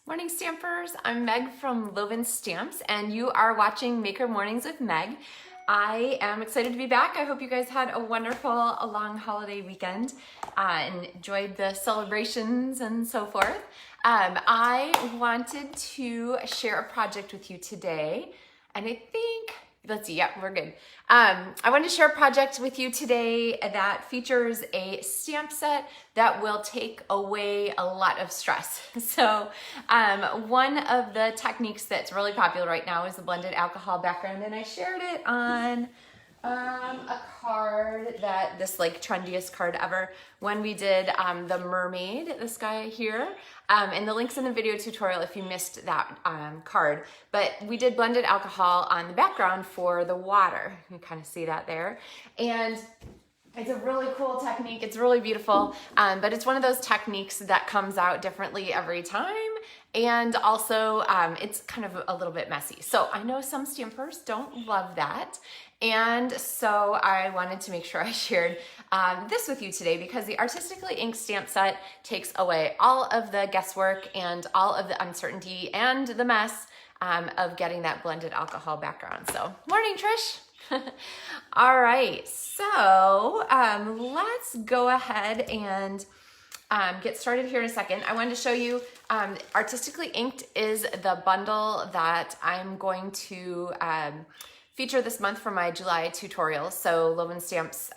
Morning Stampers, I'm Meg from LovenStamps and you are watching Maker Mornings with Meg. I am excited to be back. I hope you guys had a wonderful, long holiday weekend and enjoyed the celebrations and so forth. I wanted to share a project with you today and I think, let's see, yeah, we're good. I wanted to share a project with you today that features a stamp set that will take away a lot of stress. So one of the techniques that's really popular right now is the blended alcohol background, and I shared it on a card that this trendiest card ever when we did the mermaid, this guy here, and the link's in the video tutorial if you missed that card. But we did blended alcohol on the background for the water. You can kind of see that there, and it's a really cool technique. It's really beautiful, but it's one of those techniques that comes out differently every time. And also it's kind of a little bit messy. So I know some stampers don't love that. And so I wanted to make sure I shared this with you today because the Artistically Inked stamp set takes away all of the guesswork and all of the uncertainty and the mess of getting that blended alcohol background. So morning, Trish. All right, so let's go ahead and get started here in a second. I wanted to show you Artistically Inked is the bundle that I'm going to feature this month for my July tutorials. So LovenStamps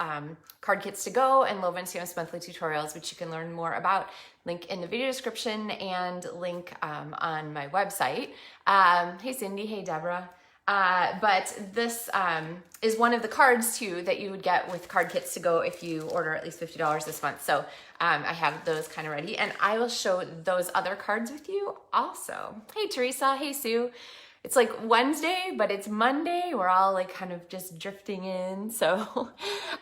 card kits to go and LovenStamps monthly tutorials, which you can learn more about. Link in the video description and link on my website. Hey Cindy, hey Deborah. But this is one of the cards too that you would get with card kits to go if you order at least $50 this month. So I have those kind of ready and I will show those other cards with you also. Hey Teresa, hey Sue. It's like Wednesday, but it's Monday. We're all like kind of just drifting in. So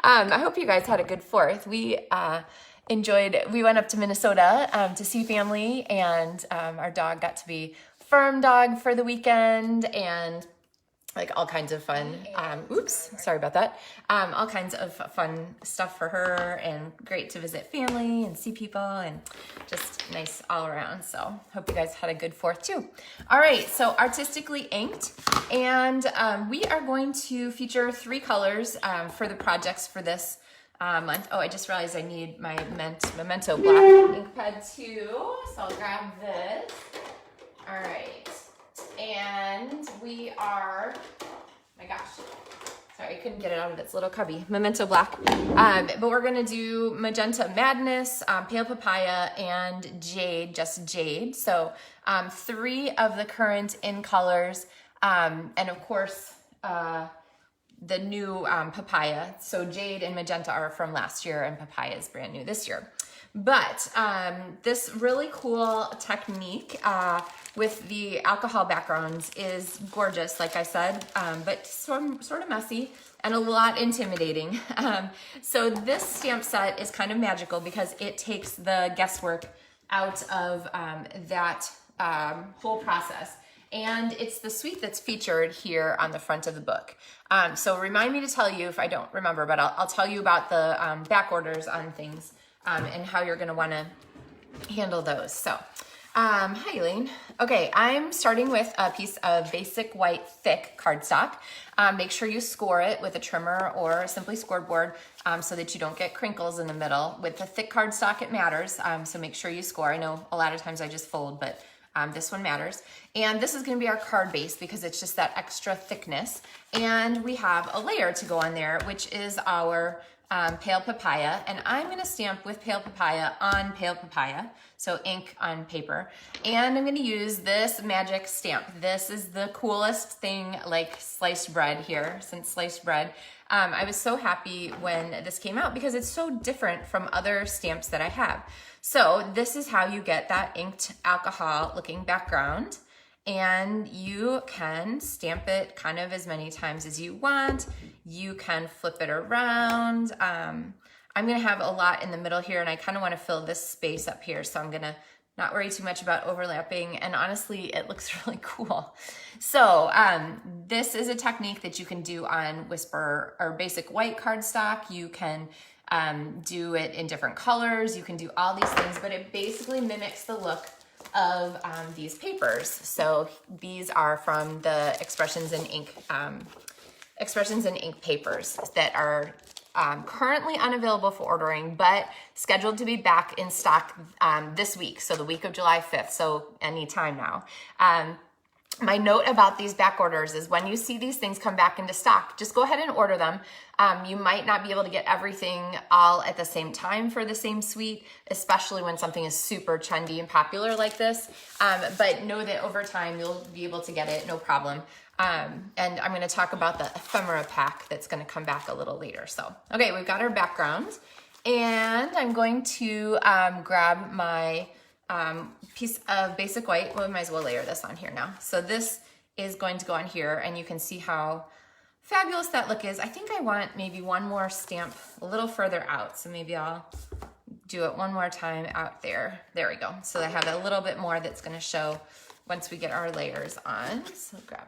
I hope you guys had a good 4th. We went up to Minnesota to see family and our dog got to be firm dog for the weekend and like all kinds of fun, oops, sorry about that. All kinds of fun stuff for her and great to visit family and see people and just nice all around. So hope you guys had a good 4th too. All right, so Artistically Inked. And we are going to feature 3 colors for the projects for this month. Oh, I just realized I need my Memento black ink pad too. So I'll grab this. All right. And we are, my gosh, sorry, I couldn't get it out of its little cubby, Memento Black. But we're gonna do Magenta Madness, Pale Papaya, and Jade, just Jade. So 3 of the current in colors, and of course, the new Papaya. So Jade and Magenta are from last year and Papaya is brand new this year. But this really cool technique with the alcohol backgrounds is gorgeous, like I said, but sort of messy and a lot intimidating. So this stamp set is kind of magical because it takes the guesswork out of that whole process. And it's the suite that's featured here on the front of the book. So remind me to tell you if I don't remember, but I'll tell you about the back orders on things and how you're gonna wanna handle those. So, hi Elaine. Okay, I'm starting with a piece of basic white thick cardstock. Make sure you score it with a trimmer or simply scored board so that you don't get crinkles in the middle. With the thick cardstock, it matters, so make sure you score. I know a lot of times I just fold, but this one matters. And this is gonna be our card base because it's just that extra thickness. And we have a layer to go on there, which is our Pale Papaya, and I'm gonna stamp with Pale Papaya on Pale Papaya, so ink on paper, and I'm gonna use this magic stamp. This is the coolest thing like sliced bread here, since sliced bread. I was so happy when this came out because it's so different from other stamps that I have. So this is how you get that inked alcohol looking background. And you can stamp it kind of as many times as you want. You can flip it around. I'm gonna have a lot in the middle here and I kind of want to fill this space up here. So I'm gonna not worry too much about overlapping. And honestly, it looks really cool. So this is a technique that you can do on Whisper or basic white cardstock. You can do it in different colors. You can do all these things, but it basically mimics the look of these papers. So these are from the Expressions in Ink papers that are currently unavailable for ordering, but scheduled to be back in stock this week, so the week of July 5th, so anytime now. My note about these back orders is when you see these things come back into stock, just go ahead and order them. You might not be able to get everything all at the same time for the same suite, especially when something is super trendy and popular like this. But know that over time you'll be able to get it, no problem. And I'm going to talk about the Ephemera Pack that's going to come back a little later. So, okay, we've got our background, and I'm going to grab my piece of basic white. Well, we might as well layer this on here now. So this is going to go on here, and you can see how fabulous that look is. I think I want maybe one more stamp a little further out, so maybe I'll do it one more time out there. There we go. So I have a little bit more that's going to show once we get our layers on. So grab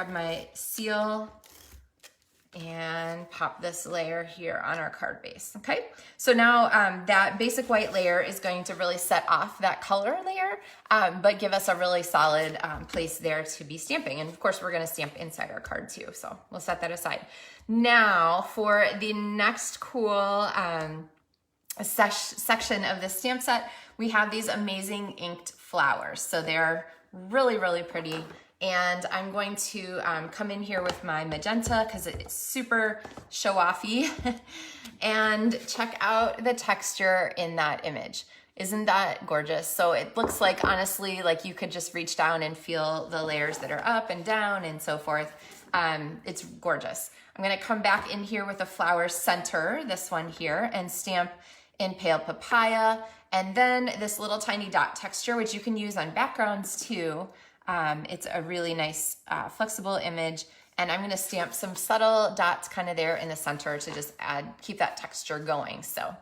my seal and pop this layer here on our card base. Okay, so now that basic white layer is going to really set off that color layer, but give us a really solid place there to be stamping. And of course, we're going to stamp inside our card too, so we'll set that aside. Now for the next cool section of the stamp set, we have these amazing inked flowers. So they're really, really pretty. And I'm going to come in here with my magenta because it's super show-offy. And check out the texture in that image. Isn't that gorgeous? So it looks like, honestly, like you could just reach down and feel the layers that are up and down and so forth. It's gorgeous. I'm gonna come back in here with a flower center, this one here, and stamp in Pale Papaya. And then this little tiny dot texture, which you can use on backgrounds too. It's a really nice flexible image, and I'm gonna stamp some subtle dots kind of there in the center to just keep that texture going. So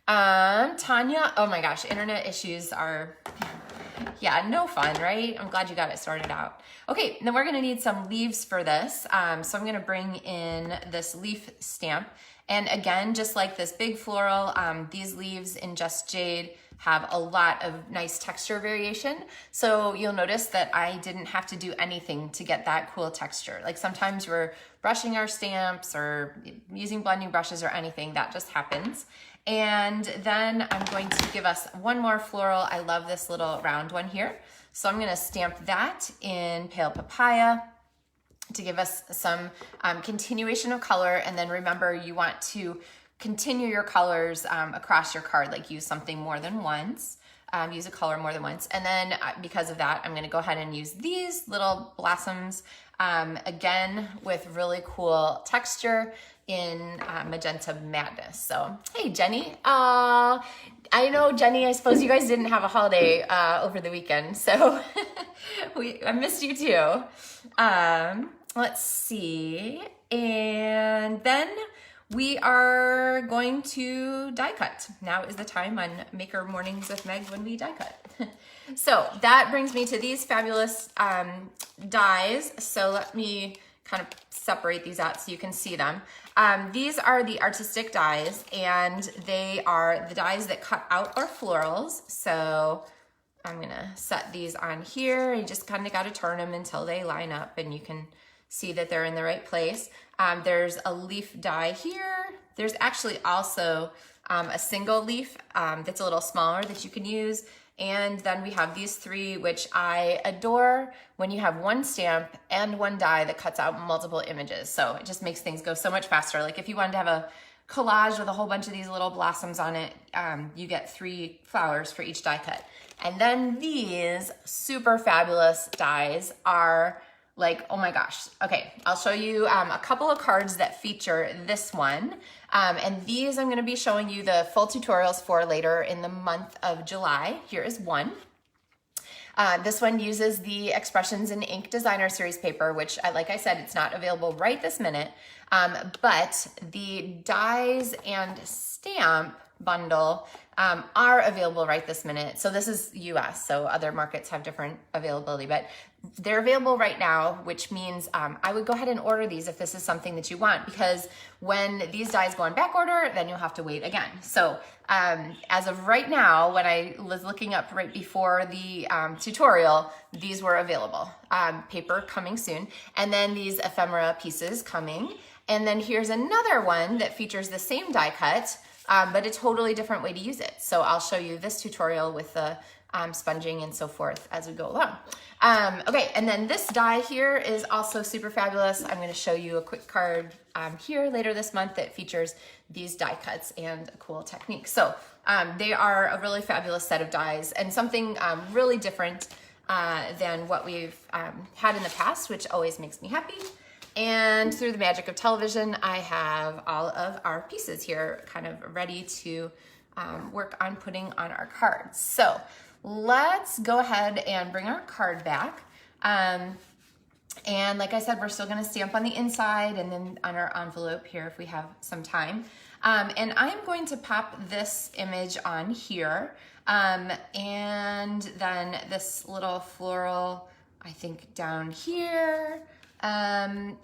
Tanya, oh my gosh, internet issues are, yeah, no fun, right? I'm glad you got it sorted out. Okay, then we're gonna need some leaves for this. So I'm gonna bring in this leaf stamp. And again, just like this big floral, these leaves in Just Jade have a lot of nice texture variation. So you'll notice that I didn't have to do anything to get that cool texture. Like sometimes we're brushing our stamps or using blending brushes or anything, that just happens. And then I'm going to give us one more floral. I love this little round one here. So I'm gonna stamp that in Pale Papaya to give us some continuation of color. And then remember, you want to continue your colors across your card, like use something more than once, use a color more than once. And then because of that, I'm gonna go ahead and use these little blossoms, again, with really cool texture in Magenta Madness. So, hey, Jenny. I know, Jenny, I suppose you guys didn't have a holiday over the weekend, so I missed you too. Let's see. And then we are going to die cut. Now is the time on Maker Mornings with Meg when we die cut. So that brings me to these fabulous dies. So let me kind of separate these out so you can see them. These are the artistic dies, and they are the dies that cut out our florals. So I'm gonna set these on here. You just kind of got to turn them until they line up and you can see that they're in the right place. There's a leaf die here. There's actually also a single leaf that's a little smaller that you can use. And then we have these three, which I adore when you have one stamp and one die that cuts out multiple images. So it just makes things go so much faster. Like if you wanted to have a collage with a whole bunch of these little blossoms on it, you get 3 flowers for each die cut. And then these super fabulous dies are like, oh my gosh. Okay, I'll show you a couple of cards that feature this one. And these I'm gonna be showing you the full tutorials for later in the month of July. Here is one. This one uses the Expressions in Ink Designer Series paper, which, like I said, it's not available right this minute. But the dies and stamp bundle are available right this minute. So this is US, so other markets have different availability, but they're available right now, which means I would go ahead and order these if this is something that you want, because when these dies go on back order, then you'll have to wait again. So as of right now, when I was looking up right before the tutorial, these were available. Paper coming soon, and then these ephemera pieces coming. And then here's another one that features the same die cut, but a totally different way to use it. So I'll show you this tutorial with the sponging and so forth as we go along. Okay, and then this die here is also super fabulous. I'm going to show you a quick card here later this month that features these die cuts and a cool technique. So they are a really fabulous set of dies and something really different than what we've had in the past, which always makes me happy. And through the magic of television, I have all of our pieces here kind of ready to work on putting on our cards. So let's go ahead and bring our card back. And like I said, we're still gonna stamp on the inside and then on our envelope here if we have some time. And I'm going to pop this image on here. And then this little floral, I think down here.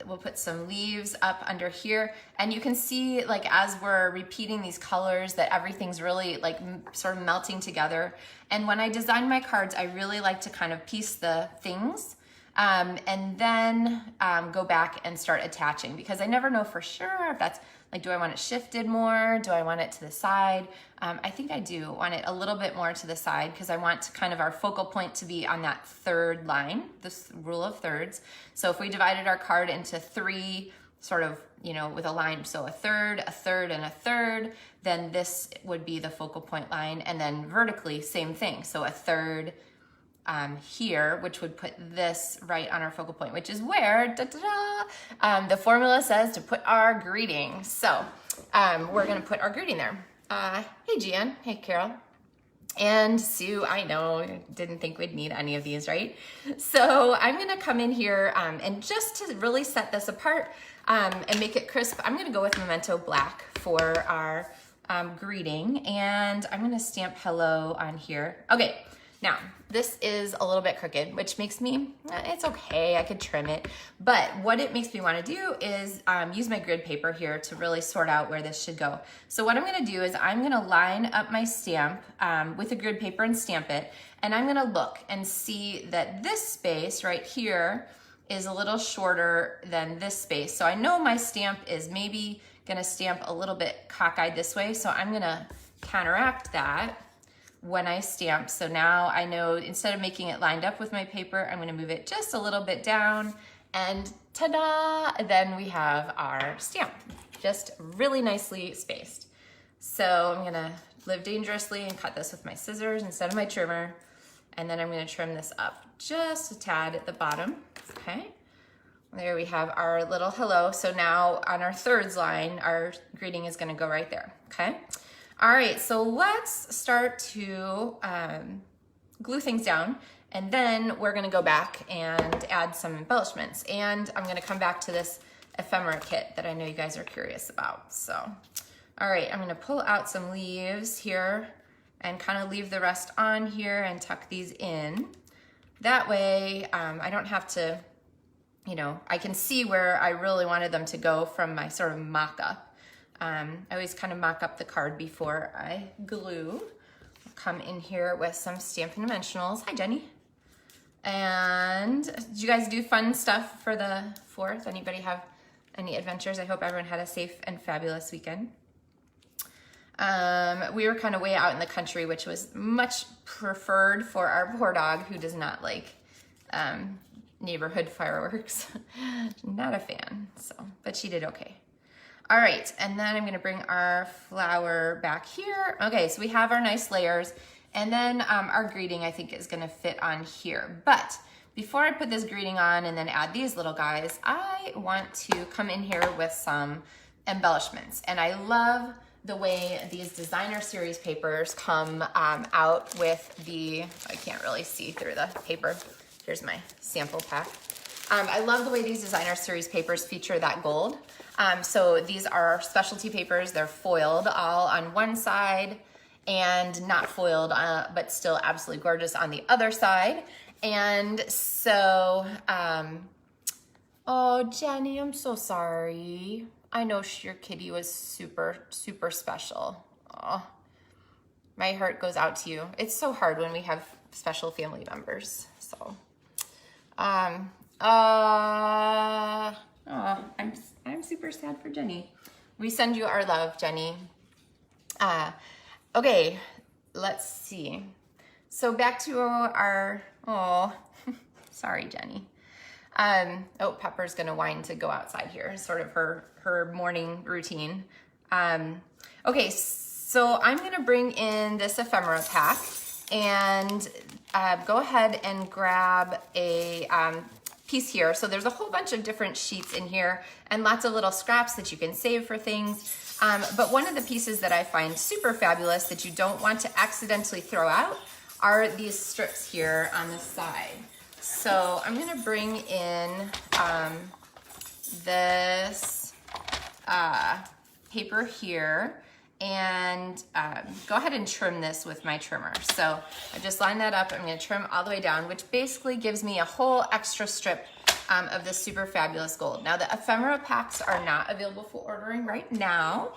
We'll put some leaves up under here, and you can see like as we're repeating these colors that everything's really like sort of melting together. And when I design my cards, I really like to kind of piece the things and then go back and start attaching, because I never know for sure if that's like, do I want it shifted more? Do I want it to the side? I think I do want it a little bit more to the side, because I want to kind of our focal point to be on that third line, this rule of thirds. So if we divided our card into three sort of, you know, with a line, so a third, and a third, then this would be the focal point line. And then vertically, same thing. So a third here, which would put this right on our focal point, which is where the formula says to put our greeting. So we're gonna put our greeting there. Hey Gian, hey Carol, and Sue. I know, didn't think we'd need any of these, right? So I'm gonna come in here and just to really set this apart and make it crisp, I'm gonna go with Memento Black for our greeting, and I'm gonna stamp hello on here. Okay. Now, this is a little bit crooked, which makes me, it's okay, I could trim it. But what it makes me wanna do is use my grid paper here to really sort out where this should go. So what I'm gonna do is I'm gonna line up my stamp with the grid paper and stamp it. And I'm gonna look and see that this space right here is a little shorter than this space. So I know my stamp is maybe gonna stamp a little bit cockeyed this way. So I'm gonna counteract that when I stamp. So now I know instead of making it lined up with my paper, I'm gonna move it just a little bit down, and ta-da, then we have our stamp, just really nicely spaced. So I'm gonna live dangerously and cut this with my scissors instead of my trimmer, and then I'm gonna trim this up just a tad at the bottom, okay? There we have our little hello. So now on our thirds line, our greeting is gonna go right there, okay? All right, so let's start to glue things down, and then we're gonna go back and add some embellishments. And I'm gonna come back to this ephemera kit that I know you guys are curious about. So, all right, I'm gonna pull out some leaves here and kind of leave the rest on here and tuck these in. That way, I don't have to, you know, I can see where I really wanted them to go from my sort of mock-up. I always kind of mock up the card before I glue. I'll come in here with some Stampin' Dimensionals. Hi, Jenny. And did you guys do fun stuff for the 4th? Anybody have any adventures? I hope everyone had a safe and fabulous weekend. We were kind of way out in the country, which was much preferred for our poor dog, who does not like neighborhood fireworks. Not a fan, so, but she did okay. All right, and then I'm gonna bring our flower back here. Okay, so we have our nice layers, and then our greeting I think is gonna fit on here. But before I put this greeting on and then add these little guys, I want to come in here with some embellishments. And I love the way these designer series papers come out with the, I can't really see through the paper. Here's my sample pack. I love the way these designer series papers feature that gold. So these are specialty papers. They're foiled all on one side, and not foiled, but still absolutely gorgeous on the other side. And so, oh, Jenny, I'm so sorry. I know your kitty was super, super special. Oh, my heart goes out to you. It's so hard when we have special family members. So, oh, I'm super sad for Jenny. We send you our love, Jenny. Okay, let's see. So back to our, oh, sorry, Jenny. Oh, Pepper's gonna whine to go outside here, sort of her morning routine. Okay, so I'm gonna bring in this ephemera pack and go ahead and grab a piece here. So there's a whole bunch of different sheets in here and lots of little scraps that you can save for things. But one of the pieces that I find super fabulous that you don't want to accidentally throw out are these strips here on the side. So I'm gonna bring in this paper here and go ahead and trim this with my trimmer. So I just line that up. I'm gonna trim all the way down, which basically gives me a whole extra strip of this super fabulous gold. Now the ephemera packs are not available for ordering right now.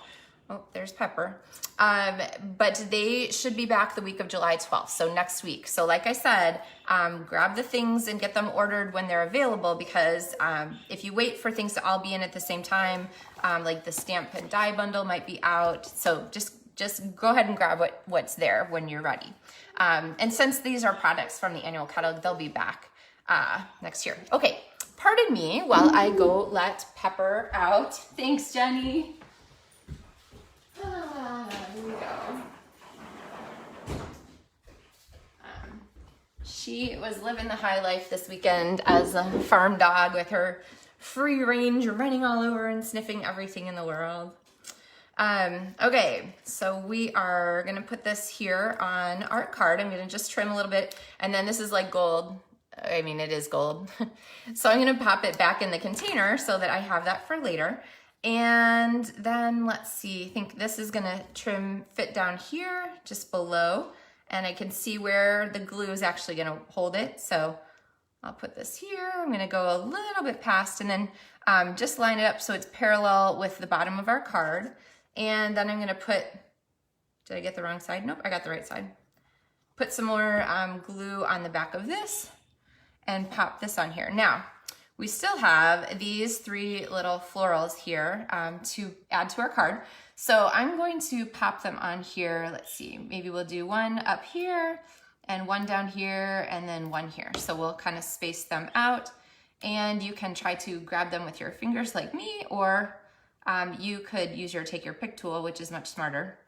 Oh, there's Pepper. But they should be back the week of July 12th, so next week. So like I said, grab the things and get them ordered when they're available, because if you wait for things to all be in at the same time, like the stamp and die bundle might be out. So just go ahead and grab what's there when you're ready. And since these are products from the annual catalog, they'll be back next year. Okay, pardon me while I go let Pepper out. Thanks, Jenny. Here we go. She was living the high life this weekend as a farm dog with her free range, running all over and sniffing everything in the world. Okay, so we are gonna put this here on our card. I'm gonna just trim a little bit, and then this is like gold. I mean, it is gold. So I'm gonna pop it back in the container so that I have that for later. And then let's see, I think this is gonna fit down here, just below, and I can see where the glue is actually gonna hold it. So I'll put this here. I'm gonna go a little bit past and then just line it up so it's parallel with the bottom of our card. And then I'm gonna put, did I get the wrong side? Nope, I got the right side. Put some more glue on the back of this and pop this on here. Now, we still have these three little florals here to add to our card. So I'm going to pop them on here. Let's see, maybe we'll do one up here and one down here and then one here. So we'll kind of space them out, and you can try to grab them with your fingers like me, or you could use take your pick tool, which is much smarter.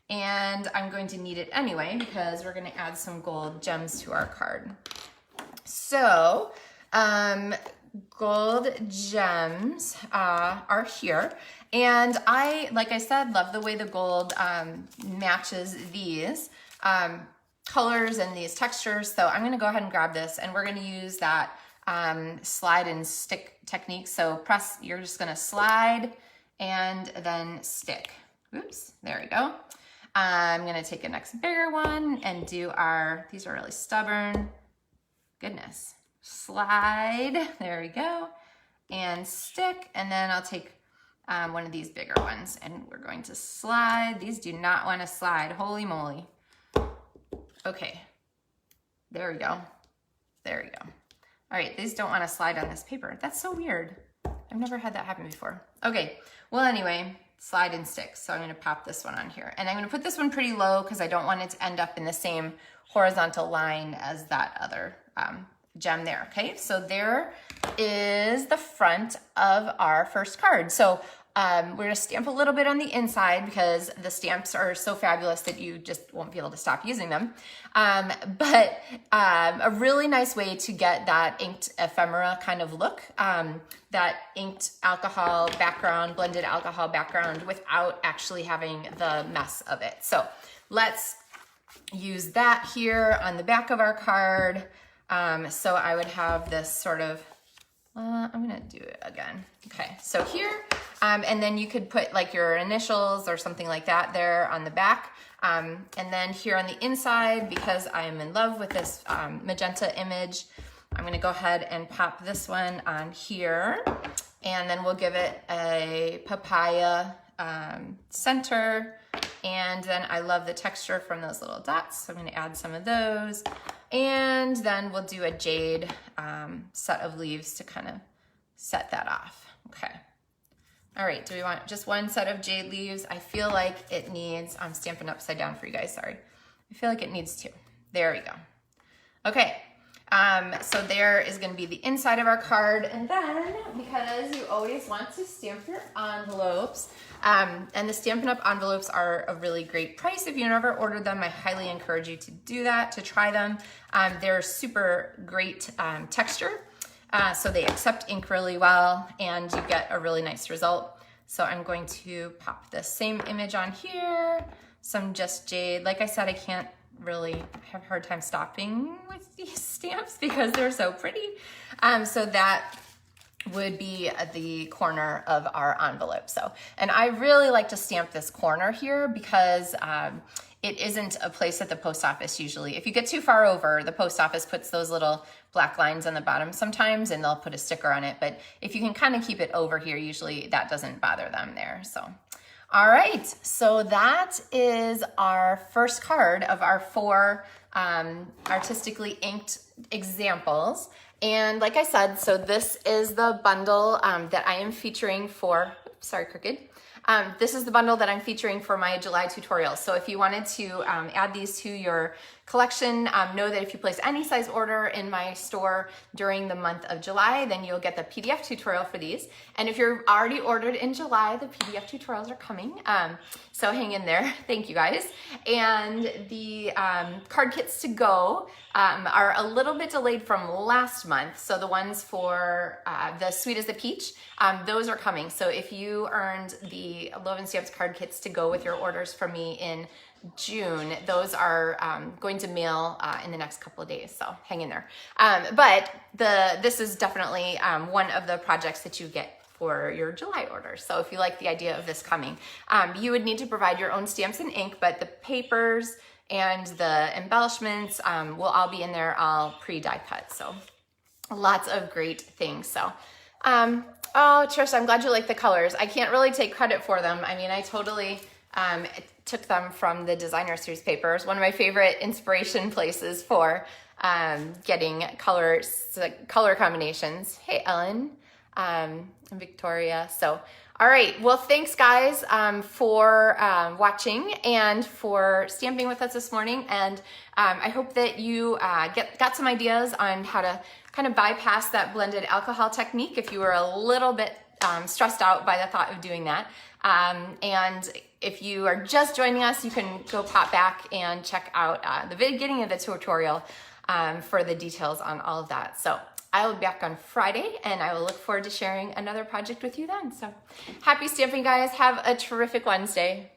And I'm going to need it anyway because we're gonna add some gold gems to our card. So, gold gems are here, and like I said, love the way the gold matches these colors and these textures. So I'm gonna go ahead and grab this, and we're gonna use that slide and stick technique. So you're just gonna slide and then stick. Oops, there we go. I'm gonna take a next bigger one and do these are really stubborn. Goodness. Slide, there we go, and stick, and then I'll take one of these bigger ones and we're going to slide. These do not want to slide, holy moly. Okay, there we go, there we go. All right, these don't want to slide on this paper. That's so weird. I've never had that happen before. Okay, well anyway, slide and stick. So I'm gonna pop this one on here, and I'm gonna put this one pretty low because I don't want it to end up in the same horizontal line as that other gem there. Okay, so there is the front of our first card. So we're gonna stamp a little bit on the inside because the stamps are so fabulous that you just won't be able to stop using them. But a really nice way to get that inked ephemera kind of look, that inked alcohol background, blended alcohol background, without actually having the mess of it. So let's use that here on the back of our card. So I would have this sort of, I'm gonna do it again. Okay, so here, and then you could put like your initials or something like that there on the back. And then here on the inside, because I am in love with this magenta image, I'm gonna go ahead and pop this one on here, and then we'll give it a papaya center. And then I love the texture from those little dots, so I'm gonna add some of those. And then we'll do a jade set of leaves to kind of set that off. Okay. All right, do we want just one set of jade leaves? I feel like it needs, I'm stamping upside down for you guys, sorry. I feel like it needs two. There we go. Okay, so there is gonna be the inside of our card, and then, because you always want to stamp your envelopes, and the Stampin' Up envelopes are a really great price. If you never ordered them, I highly encourage you to do that, to try them. They're super great texture, so they accept ink really well, and you get a really nice result. So I'm going to pop the same image on here, some just jade. Like I said, I can't really have a hard time stopping with these stamps because they're so pretty. So that would be the corner of our envelope. So, and I really like to stamp this corner here because it isn't a place at the post office usually. If you get too far over, the post office puts those little black lines on the bottom sometimes, and they'll put a sticker on it. But if you can kind of keep it over here, usually that doesn't bother them there. So, all right, so that is our first card of our 4 artistically inked examples. And like I said, so this is the bundle that I am featuring for, oops, sorry, crooked. This is the bundle that I'm featuring for my July tutorial. So if you wanted to add these to your collection, know that if you place any size order in my store during the month of July, then you'll get the PDF tutorial for these. And if you're already ordered in July, the PDF tutorials are coming. So hang in there. Thank you guys. And the card kits to go are a little bit delayed from last month. So the ones for the Sweet as a Peach, those are coming. So if you earned the LovenStamps card kits to go with your orders from me in June, those are going to mail in the next couple of days, so hang in there. But this is definitely one of the projects that you get for your July order. So if you like the idea of this coming, you would need to provide your own stamps and ink, but the papers and the embellishments will all be in there, all pre-die cut. So lots of great things. So, oh, Trish, I'm glad you like the colors. I can't really take credit for them. I mean, I totally took them from the Designer Series papers. One of my favorite inspiration places for getting color combinations. Hey, Ellen and Victoria. So, all right. Well, thanks guys for watching and for stamping with us this morning. And I hope that you got some ideas on how to kind of bypass that blended alcohol technique if you were a little bit stressed out by the thought of doing that. And if you are just joining us, you can go pop back and check out the beginning of the tutorial for the details on all of that. So I will be back on Friday, and I will look forward to sharing another project with you then. So happy stamping, guys. Have a terrific Wednesday.